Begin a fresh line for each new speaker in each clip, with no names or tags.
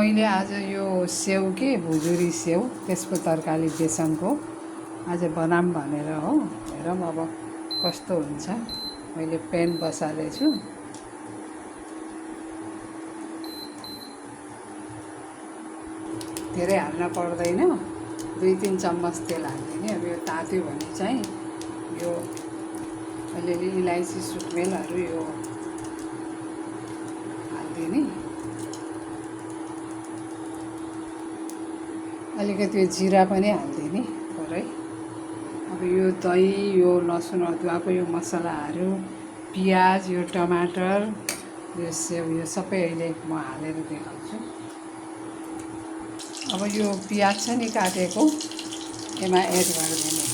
मैले आज यो स्याउ के भुजुरी स्याउ त्यसको तरकारी बेसनको आज बनाऊँ भनेर हो। हेरौँ अब कस्तो हुन्छ। मैले प्यान बसालेछु। धेरै हाल्न पर्दैन, 2-3 चम्मच तेल हालिदिने। अब यो तात्यो भने चाहिँ यो अलिअलि इलायची सुकमेलहरू यो हालिदिने। अलिकति जिरा पनि हालिदिने थोरै। अब यो दही, यो लसुन अदुवाको यो मसलाहरू, पियाज, यो टमाटर, यो सेउ, यो सबै अहिले म हालेर देखाउँछु। अब यो पियाज छ नि काटेको, यसमा एड गरिदिने।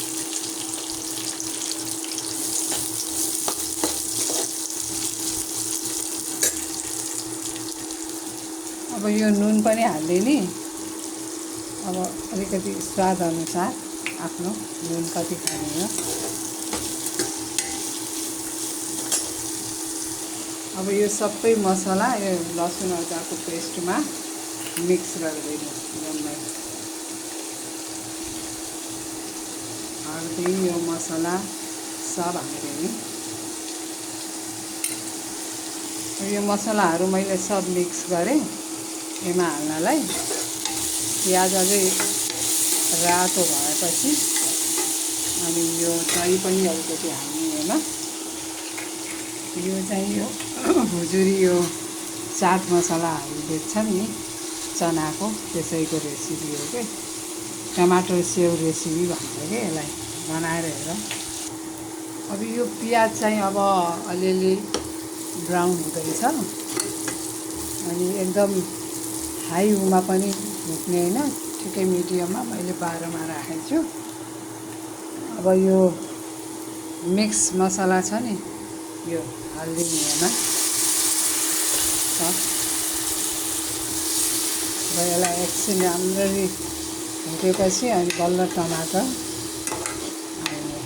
अब यो नुन पनि हालिदिने। अब अलिकति स्वाद अनुसार आफ्नो नुन कति खाने हो। अब यो सबै मसला यो लसुन अदुवाको पेस्टमा मिक्स गरिदिनु। जम्मै हर्दी, यो मसला सब हालिदिने। यो मसलाहरू मैले सब मिक्स गरेँ यसमा हाल्नलाई। प्याज अझै रातो भएपछि अनि यो दही पनि अलिकति हाल्ने यसमा। यो चाहिँ यो भुजुरी यो चाट मसलाहरू बेच्छन् नि चनाको, त्यसैको रेसिपी हो के। टमाटर स्याउ रेसिपी भन्छ कि यसलाई, बनाएर हेर। अब यो पियाज चाहिँ अब अलिअलि ब्राउन हुँदैछ अनि एकदम हाई उमा पनि भुट्ने होइन, ठिकै मिडियममा मैले 12मा राखेको छु। अब यो मिक्स मसला छ नि यो हालिदिने यसमा। अब यसलाई एकछिन राम्ररी भुटेपछि अनि बल्ल टमाटर हाल्ने।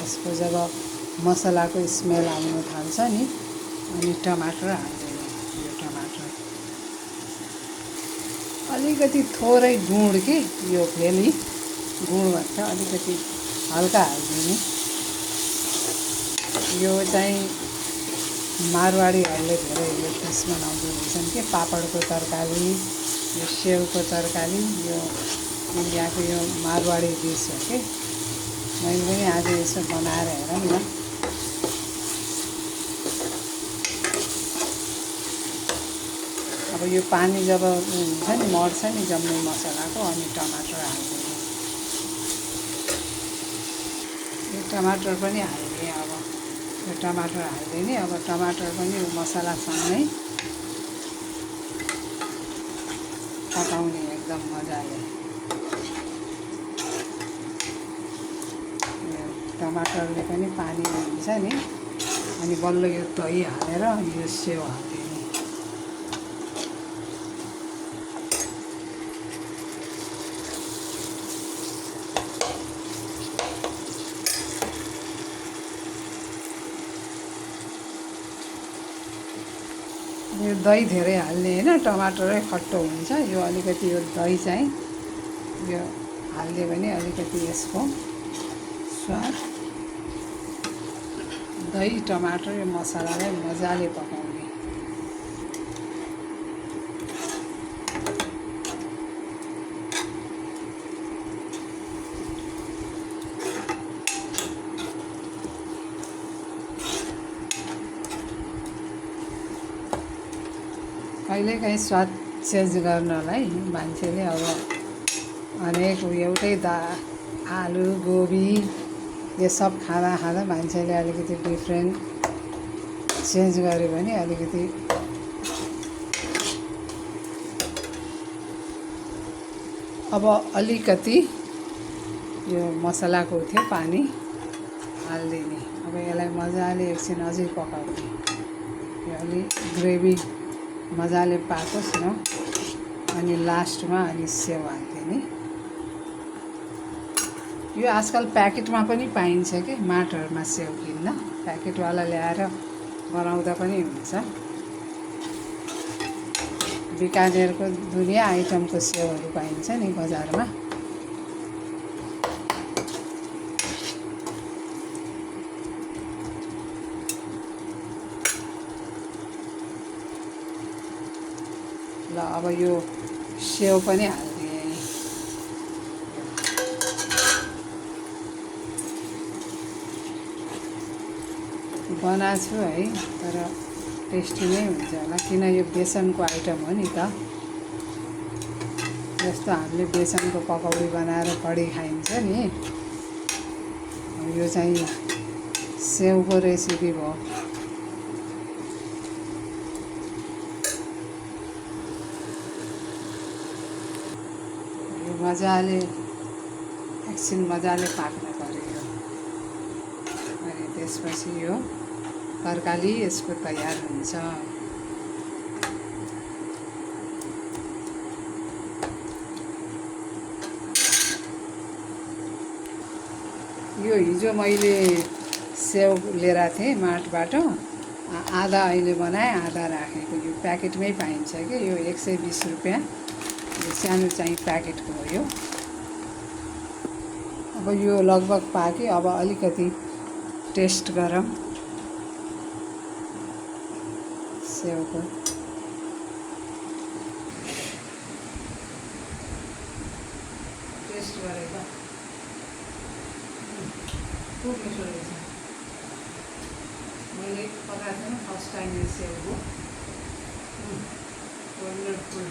यसको जब मसलाको स्मेल आउन थाल्छ नि अनि टमाटर हाल्दिने। यो टमाटर अलिकति थोरै गुँड कि यो भेली गुँड भन्छ, अलिकति हल्का हालिदिने। यो चाहिँ मारवाडीहरूले धेरै यो डिस बनाउँदो रहेछन् कि, पापडको तरकारी, यो स्याउको तरकारी। यो इन्डियाको यो मारवाडी डिस हो कि। मैले पनि आज यसो बनाएर हेरौँ न। अब यो पानी जब हुन्छ नि मर्छ नि जम्मै मसलाको, अनि टमाटर हालिदिने। यो टमाटर पनि हालिदिएँ। अब यो टमाटर हालिदिने। अब टमाटर पनि मसलासँगै पकाउने एकदम मजाले। यो टमाटरले पनि पानी हुन्छ नि अनि बल्ल यो दही हालेर यो स्याउ हालिदिने। यो दही धेरै हाल्ने होइन, टमाटरै खट्टो हुन्छ। यो अलिकति यो दही चाहिँ यो हालिदियो भने अलिकति यसको स्वाद। दही, टमाटर, यो मसलालाई मजाले पकाउने। कहिलेकाहीँ स्वाद चेन्ज गर्नलाई मान्छेले अब अनेक एउटै आलु, गोबी यो सब खाँदा खाँदा मान्छेले अलिकति डिफ्रेन्ट चेन्ज गर्यो भने अलिकति अब अलिकति यो मसलाको थियो पानी हालिदिने। अब यसलाई मजाले एकछिन अझै पकाउने। यो अलि ग्रेभी मजाले पाकोस् न अनि लास्टमा अनि स्याउ हालिदिने। यो आजकल प्याकेटमा पनि पाइन्छ कि, माटहरूमा स्याउ किन्न प्याकेटवाला ल्याएर बनाउँदा पनि हुन्छ। बिकानेरको दुनियाँ आइटमको सेउहरू पाइन्छ नि बजारमा। ल अब यो सेउ पनि हालिदिएँ। बनाएको छु है, तर टेस्टी नै हुन्छ होला, किन यो बेसनको आइटम हो नि त। जस्तो हामीले बेसनको पकौडी बनाएर कडी खाइन्छ नि, यो चाहिँ सेउको रेसिपी भयो। यो मजाले एकछिन मजाले पाक्न पर्यो, अनि त्यसपछि यो तरकारी यसको तयार हुन्छ। यो हिजो मैले सेउ लिएर थिएँ मार्टबाट, आधा अहिले बनाएँ आधा राखेको। यो प्याकेटमै पाइन्छ कि, यो 120 रुपियाँ, यो सानो चाहिँ प्याकेटको हो यो। अब यो लगभग पाक्यो, अब अलिकति टेस्ट गरौँ सेउको। टेस्ट गरेको खुब मिठो रहेछ। मैले पकाएको थिएँ फर्स्ट टाइम यो सेउको, वन्डरफुल।